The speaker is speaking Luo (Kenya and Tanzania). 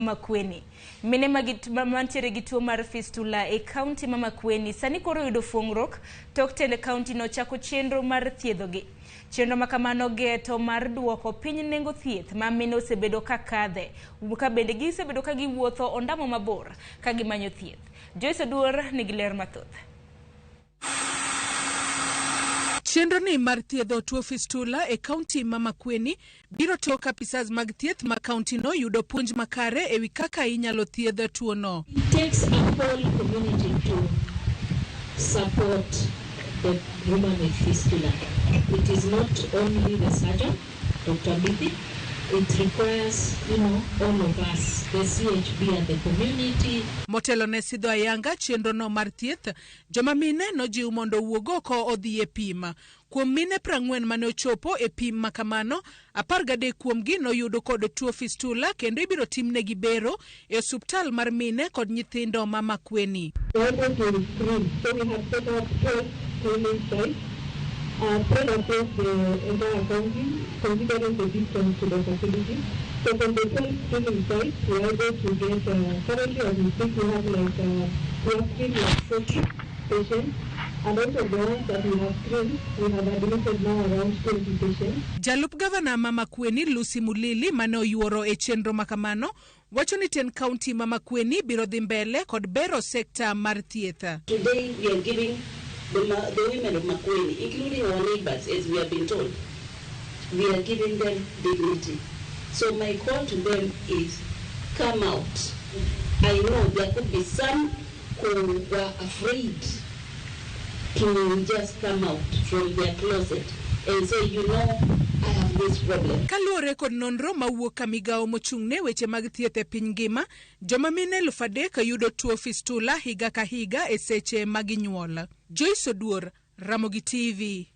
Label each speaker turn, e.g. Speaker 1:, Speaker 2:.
Speaker 1: Makueni. Mine mantiere gi tuo mar fistula e kaunti ma Makueni sani koro yudo fuong'ruok tok tend kaunti no chako chenro mar thiedhogi. Chenro ma kamano geto mar duoko piny nengo thieth ma mine osebedo ka kadhe, ka bende gisebedo ka giwuotho ondamo mabor ka gimanyo thieth. Joyce Oduor nigi ler mathoth.
Speaker 2: Chenro ni mar thiedho tuo fistula e kaunti ma Makueni biro tok apisas mag thieth ma kaunti no yudo puonj makare ewi kaka inyalo thiedho tuo no.
Speaker 3: It takes a whole community to support the woman with fistula. It is not only the surgeon, Dr. Bithi. It requires, all of us, the CHB and the community.
Speaker 2: Motelo ne sidho ayanga chenro no mar thieth, joma mine nojiw mondo wuog oko odhi e pim. Kuom mine 40 mane ochopo e pim makamano, 13 kuomgi noyudo kod tuo fistula kendo ibiro timnegi bero e osuptal mar mine kod nyithindo ma Makueni.
Speaker 4: So we have set up 12 screening sites spread across the entire county, considering the distance to the facility. So from the 12 screening sites, we are able to get, currently as we speak, we have screened 40 patients. And also the ones that we have screened, we have admitted now around 20 patients.
Speaker 2: Jalup Gavana ma Makueni Lucy Mulili mane oyuoro e chenro makamano wacho ni ten kaunti ma Makueni biro dhi mbele kod bero sekta mar thieth.
Speaker 5: Today we are giving the women of Makueni, including our neighbors, as we have been told, we are giving them dignity. So my call to them is, come out. I know there could be some who were afraid to just come out from their closet and say, I have this problem.
Speaker 2: Kaluore kod nonro mawuok ka migao mochung'ne weche mag thieth e piny ngima, joma mine 3,000 yudo tuo fistula higa ka higa e seche mag nyuol. Joyce Oduor, Ramogi TV.